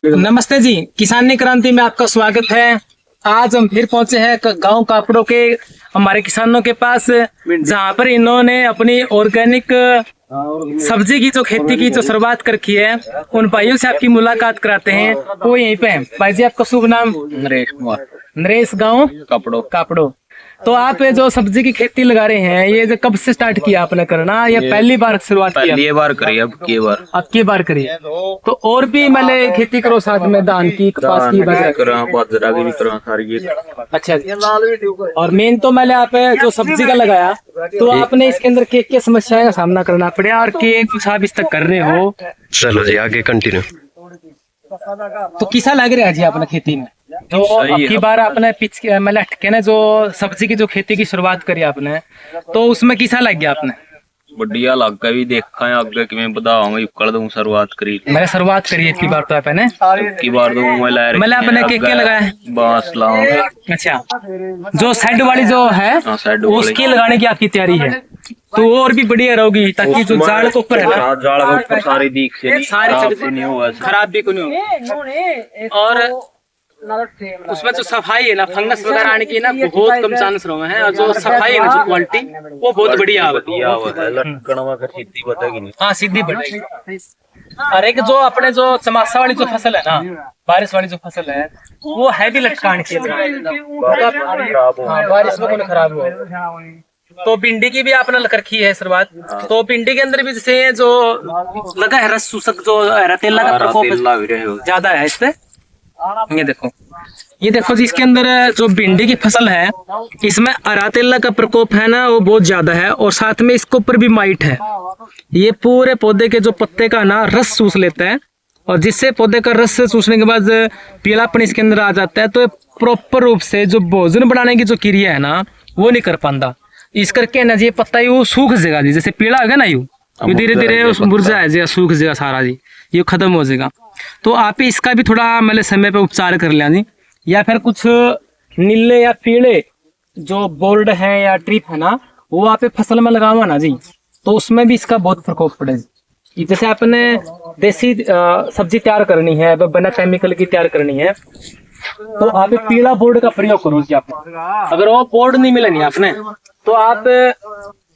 नमस्ते जी, किसान क्रांति में आपका स्वागत है। आज हम फिर पहुंचे हैं गांव कापड़ों के हमारे किसानों के पास, जहां पर इन्होंने अपनी ऑर्गेनिक सब्जी की जो खेती की जो शुरुआत कर रखी है। उन भाइयों से आपकी मुलाकात कराते हैं, वो यहीं पे हैं। भाई जी, आपका शुभ नाम? नरेश कुमार, नरेश, गाँव कापड़ो। तो आप ये जो सब्जी की खेती लगा रहे हैं, ये जो कब से स्टार्ट किया आपने करना, या पहली बार शुरुआत किया? पहली बार करी, अब की बार करी। तो और भी मतलब खेती करो साथ में, धान की, कपास की, बाजरा की भी करो सारी। अच्छा जी। और मेन तो मैंने आप जो सब्जी का लगाया, तो आपने इसके अंदर क्या समस्याएं का सामना करना पड़ा, और कुछ आप इस तक कर रहे हो? चलो जी आगे कंटिन्यू। तो किसा लग रहा है जी अपने खेती में? तो अब की बार आपने मतलब हटके ना जो सब्जी की जो खेती की शुरुआत करी आपने, तो उसमें किसा लग गया आपने? बढ़िया लग गया, भी देखा है आगे किवें बढ़ाऊंगा। कर दूं शुरुआत करी, मैंने शुरुआत करी है की बार, तो आपने की बार तो मैं ला रही, मतलब आपने क्या लगाया? बांस लाऊंगा। अच्छा, जो साइड वाली जो है उसकी लगाने की आपकी तैयारी है, तो और भी बढ़िया रहोगी, ताकि जो जाड़ के ऊपर है ना, जाड़ के ऊपर सारी दीख से सारी नहीं हुआ, खराब भी नहीं होगा। और उसमें जो सफाई है ना, फंगस वगैरह आने की ना बहुत कम चांस रहे हैं, और जो सफाई है ना, जो क्वालिटी, वो बहुत बढ़िया है। हाँ, सीधी बढ़ेगी। और एक जो अपने जो चमासा वाली जो फसल है ना, बारिश वाली जो फसल है, वो है भी लटकाने के लिए, बारिश में खराब हुआ। तो भिंडी की भी आपने लग रखी है शुरुआत। तो भिंडी के अंदर भी जैसे जो लगा है रस सूसक, जो तेला का प्रकोप ज्यादा है इससे। ये देखो जी, इसके अंदर जो भिंडी की फसल है, इसमें अरातेला का प्रकोप है ना, वो बहुत ज्यादा है, और साथ में इसके ऊपर भी माइट है। ये पूरे पौधे के जो पत्ते का ना रस चूस लेता है, और जिससे पौधे का रस चूसने के बाद पीलापन इसके अंदर आ जाता है। तो प्रॉपर रूप से जो भोजन बनाने की जो क्रिया है ना, वो नहीं कर पाता। इस करके ना जी पत्ता यू सूख जाएगा जी, जैसे पीला होगा ना, यू धीरे धीरे मुरझा जाएगा, सूख जाएगा सारा जी, ये खत्म हो जाएगा। तो आप इसका भी थोड़ा मतलब समय पे उपचार कर लें जी, या फिर कुछ नीले या पीले जो बोल्ड है या ट्रिप है ना, वो आप फसल में लगावा ना जी, तो उसमें भी इसका बहुत प्रकोप पड़ेगा। जैसे आपने देसी सब्जी तैयार करनी है, बिना केमिकल की तैयार करनी है, तो आप पीला बोर्ड का प्रयोग करो जी। आप अगर वो बोर्ड नहीं मिलेंगे आपने, तो आप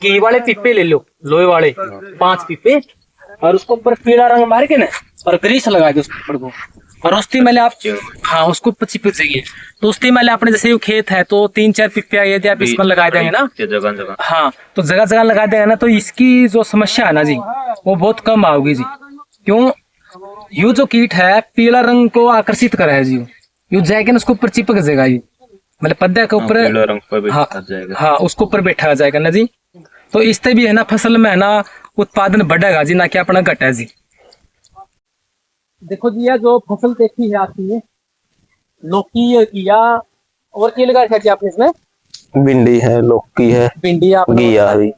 घी वाले पीपे ले लो, लोहे वाले 5 पीपे, और उसको ऊपर पीला रंग मार के ना, और ग्रीस लगा दो उसको को, और उसकी मैंने आप हाँ उसको चिप चाहिए। तो उसकी मैंने अपने जैसे खेत है, तो 3-4 पिप्पिया यदि आप इसमें लगा देंगे ना, जगह हाँ, तो जगह जगह लगा देंगे ना, तो इसकी जो समस्या है ना जी, वो बहुत कम आओगी जी। क्यों? यू जो कीट है पीला रंग को आकर्षित करा है जी, यू जाएगा ना उसके ऊपर चिपक जाएगा ये, मतलब पौधे के ऊपर, हाँ उसके ऊपर बैठा जाएगा ना जी। तो इससे भी है ना फसल में है ना उत्पादन बढ़ेगा जी, ना कि अपना घटा जी। देखो जी, यह जो फसल देखी है आपकी, लौकी या और क्या लगा रखा आपने इसमें? भिंडी है, लौकी है, भिंडी, आप घिया भी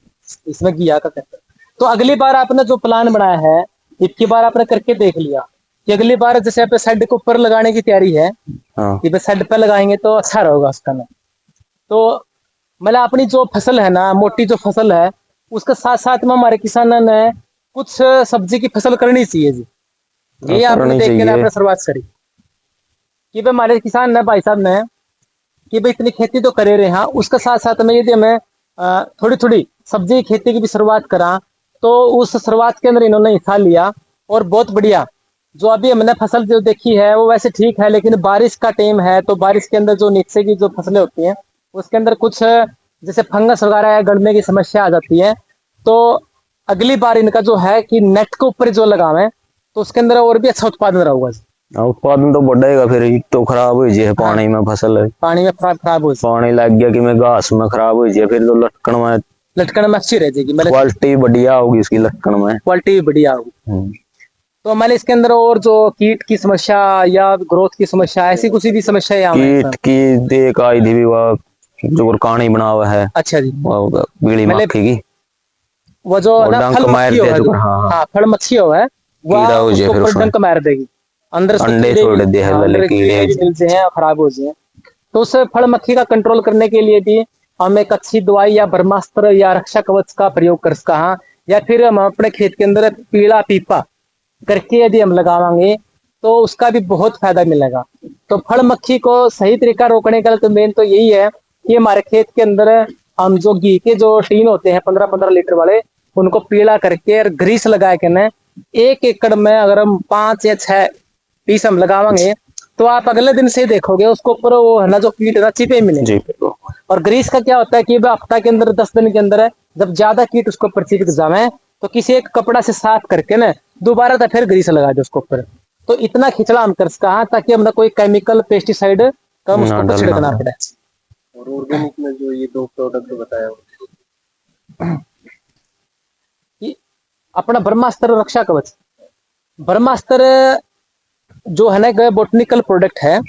इसमें घिया का कहते हैं। तो अगली बार आपने जो प्लान बनाया है, इतनी बार आपने करके देख लिया कि अगली बार जैसे आप शेड के ऊपर लगाने की तैयारी है, कि शेड पे लगाएंगे तो अच्छा रहेगा उसका ना। तो मतलब अपनी जो फसल है ना, मोटी जो फसल है, उसके साथ साथ में हमारे किसानों ने कुछ सब्जी की फसल करनी चाहिए जी। ये आपने देख के आपने शुरुआत करी कि भाई हमारे किसान ने, भाई साहब ने, कि भाई इतनी खेती तो करे रहे हैं, उसके साथ साथ में यदि हमें थोड़ी थोड़ी सब्जी की खेती की भी शुरुआत करा, तो उस शुरुआत के अंदर इन्होंने हिस्सा लिया, और बहुत बढ़िया। जो अभी हमने फसल जो देखी है वो वैसे ठीक है, लेकिन बारिश का टाइम है, तो बारिश के अंदर जो नीचे की जो फसलें होती हैं, उसके अंदर कुछ जैसे फंगस वगैरह या गलने की समस्या आ जाती है। तो अगली बार इनका जो है कि नेट के ऊपर जो लगावे, तो उसके अंदर और भी अच्छा उत्पादन रहेगा। उत्पादन तो बढ़ेगा, फिर तो खराब हो जाए पानी में फसल है, पानी में खराब हो जाए, पानी लग गया कि मैं घास में खराब हो जाए, फिर तो लटकन में अच्छी रह जाएगी, मतलब क्वालिटी बढ़िया होगी इसकी, लटकन में क्वालिटी भी बढ़िया होगी। तो मैंने इसके अंदर और जो कीट की समस्या या ग्रोथ की समस्या, ऐसी कुछ भी समस्या है? कीट की देख आई थी भी, वह जो कहानी बना हुआ है। अच्छा जी, बीड़ी मक्खी की, वो जो फल मक्खी हो, हाँ फल मक्खी हो है, वो डंक मार देगी, अंदर अंडे छोड़ दे हैं, खराब हो जाए। तो उस फल मक्खी का कंट्रोल करने के लिए भी हम एक अच्छी दवाई या ब्रह्मास्त्र या रक्षा कवच का प्रयोग कर सकते हैं, या फिर हम अपने खेत के अंदर पीला पीपा करके यदि हम लगावांगे, तो उसका भी बहुत फायदा मिलेगा। तो फल मक्खी को सही तरीका रोकने का तो मेन तो यही है कि हमारे खेत के अंदर हम जो घी के जो टीन होते हैं 15-15 लीटर वाले, उनको पीला करके और ग्रीस लगा के ना 1 एकड़ में अगर हम 5 या 6 पीस हम लगावांगे तो आप अगले दिन से ही देखोगे उसको ऊपर वो है ना जो कीट है ना चिपे मिलेंगे। और ग्रीस का क्या होता है कि हफ्ता के अंदर 10 दिन के अंदर है, जब ज्यादा कीट उसको ऊपर चिपक जावे तो किसी एक कपड़ा से साफ करके ना दोबारा तो फिर ग्रीस लगा दो उसको ऊपर। तो इतना खिंचड़ा हम कर सका ताकि हम ना कोई केमिकल पेस्टिसाइड कम उसको ऊपर छिड़कना पड़े। और ऑर्गेनिक में जो ये 2 प्रोडक्ट बताया कि अपना ब्रह्मास्त्र रक्षा कवच, ब्रह्मास्त्र जो है ना बोटनिकल प्रोडक्ट है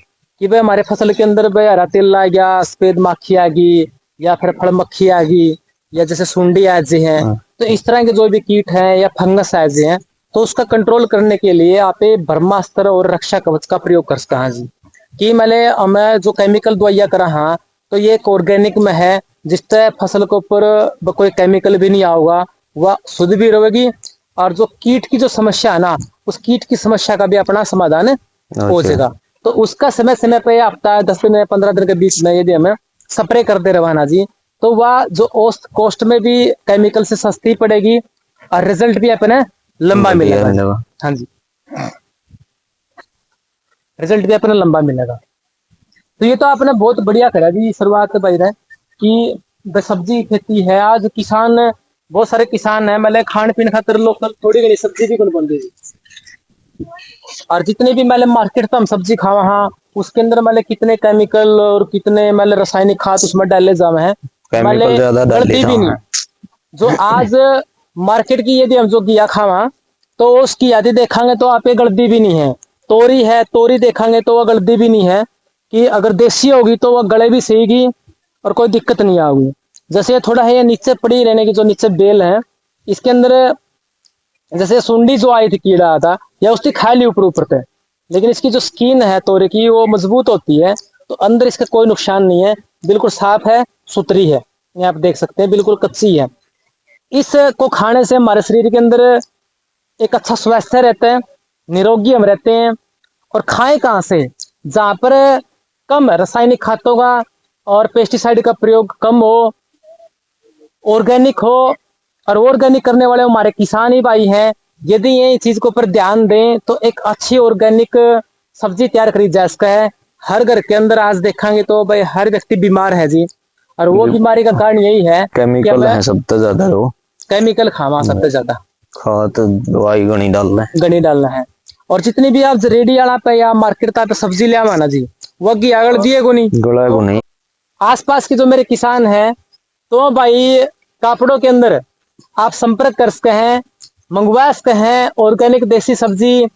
कि भाई हमारे फसल के अंदर भाई हरा तिल आ गया, सफेद माखी आ गई या फिर फल मक्खी आ गई या जैसे सुंडी आ जी है, तो इस तरह के जो भी कीट हैं या फंगस आ जी हैं, तो उसका कंट्रोल करने के लिए आप ब्रह्मास्त्र और रक्षा कवच का प्रयोग कर सकते हैं जी। कि मैं जो केमिकल दवाइयाँ करा हाँ तो ये एक ऑर्गेनिक में है जिससे फसल के ऊपर कोई केमिकल भी नहीं आऊगा, वह शुद्ध भी रहेगी और जो कीट की जो समस्या है ना उस कीट की समस्या का भी अपना समाधान हो जाएगा। तो उसका समय समय पे हफ्ता 10 दिन 15 दिन के बीच में यदि हमें स्प्रे करते रवाना जी तो वह जो कॉस्ट में भी केमिकल से सस्ती पड़ेगी और रिजल्ट भी अपने लंबा मिलेगा। हाँ जी, रिजल्ट भी अपने लंबा मिलेगा। तो ये तो आपने बहुत बढ़िया करा जी शुरुआत भाई रहे कि सब्जी खेती है। आज किसान बहुत सारे किसान है मतलब खान पीन खातर लोकल थोड़ी घनी सब्जी भी बन रही है। और जितने भी मतलब मार्केट तो हम सब्जी खावा हाँ उसके अंदर मतलब कितने केमिकल और कितने मतलब रासायनिक खाद उसमें डाले जावे हैं, गलती भी नहीं। जो आज मार्केट की यदि हम जो घिया खावा तो उसकी यादी देखेंगे तो आप गलती भी नहीं है। तोरी है, तोरी देखेंगे तो वह गलती भी नहीं है कि अगर देसी होगी तो वह गले भी सहीगी और कोई दिक्कत नहीं आएगी। जैसे थोड़ा है ये नीचे पड़ी रहने की जो नीचे बेल है इसके अंदर जैसे सुंडी जो आई थी कीड़ा आता या उसकी खा ली ऊपर ऊपर पे, लेकिन इसकी जो स्किन है तोरे की वो मजबूत होती है तो अंदर इसका कोई नुकसान नहीं है, बिल्कुल साफ है सुथरी है। ये आप देख सकते हैं बिल्कुल कच्ची है। इसको खाने से हमारे शरीर के अंदर एक अच्छा स्वास्थ्य रहता है, निरोगी हम रहते हैं। और खाएं कहाँ से, जहाँ पर कम रासायनिक खादों का और पेस्टिसाइड का प्रयोग कम हो, ऑर्गेनिक हो। और ऑर्गेनिक करने वाले हमारे किसान ही भाई हैं। यदि ये चीज को पर ध्यान दें तो एक अच्छी ऑर्गेनिक सब्जी तैयार करी जा सकता है। हर घर के अंदर आज देखेंगे तो भाई हर व्यक्ति बीमार है जी, और वो बीमारी का कारण यही है केमिकल है सबसे ज्यादा, वो केमिकल खावा सबसे ज्यादा खाद दवाई गणी डालना है। और जितनी भी आप रेडी आना पे या मार्केट पे सब्जी ले आना जी वो अगड़ दिए को नहीं। आसपास के जो मेरे किसान हैं तो भाई कापड़ों के अंदर आप संपर्क कर सकते हैं, मंगवा सकते हैं ऑर्गेनिक देसी सब्जी।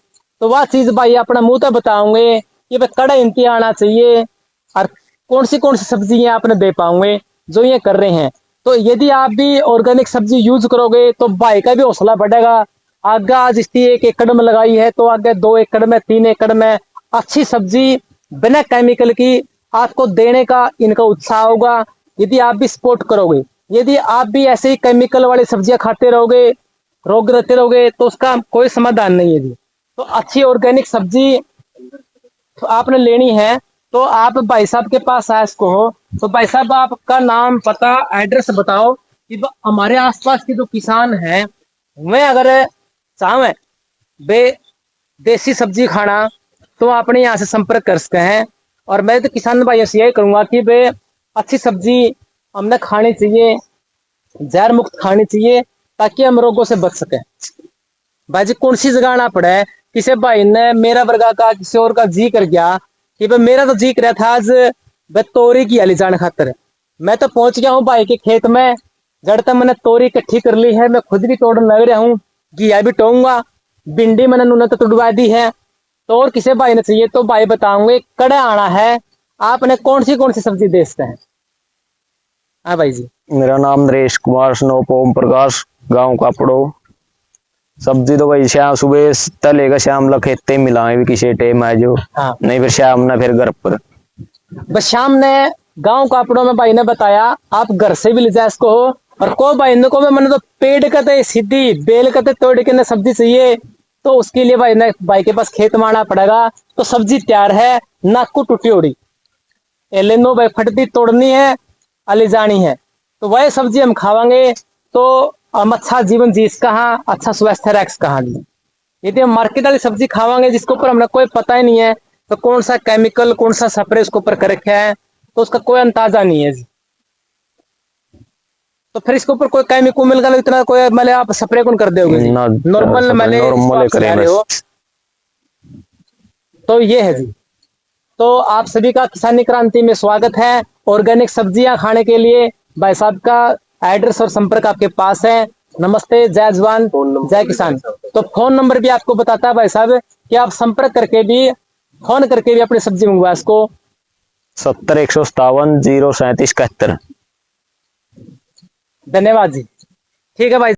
तो वह चीज भाई अपना मुंह तो बताओगे कि भाई कड़ा इंती आना चाहिए और कौन सी सब्जियां आपने दे पाओगे जो ये कर रहे हैं। तो यदि आप भी ऑर्गेनिक सब्जी यूज करोगे तो भाई का भी हौसला बढ़ेगा। आगे आज इसकी 1 एकड़ में लगाई है तो आगे 2 एकड़ में 3 एकड़ में अच्छी सब्जी बिना केमिकल की आपको देने का इनका उत्साह होगा। यदि आप भी सपोर्ट करोगे, यदि आप भी ऐसे ही केमिकल वाली सब्जियां खाते रहोगे, रोग रहते रहोगे तो उसका कोई समाधान नहीं है जी। तो अच्छी ऑर्गेनिक सब्जी तो आपने लेनी है तो आप भाई साहब के पास आए इसको हो तो भाई साहब आपका नाम पता एड्रेस बताओ कि हमारे आसपास के जो किसान हैं वे अगर चाहे बे देसी सब्जी खाना तो अपने यहाँ से संपर्क कर सकते हैं। और मैं तो किसान भाइयों से यही करूंगा कि बे अच्छी सब्जी हमने खानी चाहिए, जहर मुक्त खानी चाहिए ताकि हम रोगों से बच सके। भाई जी कौन सी जगह ना पड़े किसी भाई ने मेरा वर्गा का किसी और का जी कर गया कि भाई मेरा तो जी कर रहा था आज भाई तोरी की हली जान खातर मैं तो पहुंच गया हूँ भाई के खेत में, जड़ तक मैंने तोरी इकट्ठी कर ली है, मैं खुद भी तोड़ने लग रहा हूँ, घिया भी टोंगा, भिंडी मैंने नूने तो तुड़वा दी है। तो और किसी भाई ने चाहिए तो भाई बताऊंगे कड़े आना है आपने कौन सी सब्जी दे सकते हैं। हाँ भाई जी, मेरा नाम नरेश कुमार स्नोप ओम प्रकाश, गांव कापड़ो। सब्जी तो भाई शाम सुबह तलेगा शाम लग खेते मिलाए भी किसी टाइम है जो हाँ। नहीं फिर शाम ना फिर घर पर बस शाम ने गांव कापड़ों में भाई ने बताया आप घर से भी ले जा इसको हो। और को भाई ने को मैंने तो पेड़ कते सीधी बेल कते तोड़ के सब्जी चाहिए तो उसके लिए भाई ना भाई के पास खेत मारना पड़ेगा। तो सब्जी तैयार है, नाक को टूटी उड़ी एलेनो भाई फटती तोड़नी है, अली जानी है। तो वही सब्जी हम खावांगे तो हम अच्छा जीवन जी कहाँ, अच्छा स्वास्थ्य रख कहाँ जी। यदि हम मार्केट वाली सब्जी खावांगे जिसके ऊपर हमें कोई पता ही नहीं है, तो कौन सा केमिकल कौन सा स्प्रे उसके ऊपर कर रखा है, तो उसका कोई अंदाजा नहीं है जी। तो फिर इसके ऊपर कोई केमिकल मिल गया इतना कोई मतलब आप स्प्रे कौन कर दोगे जी? नॉर्मल मैंने नॉर्मल करे रहे हो। तो ये है जी। तो आप सभी का किसानी क्रांति में स्वागत है। ऑर्गेनिक सब्जियां खाने के लिए भाई साहब का एड्रेस और संपर्क आपके पास है। नमस्ते, जय जवान जय किसान। तो फोन नंबर भी आपको बताता है भाई साहब कि आप संपर्क करके भी, फोन करके भी अपनी सब्जी मंगवा इसको। 70 157 037 71। धन्यवाद जी। ठीक है भाई।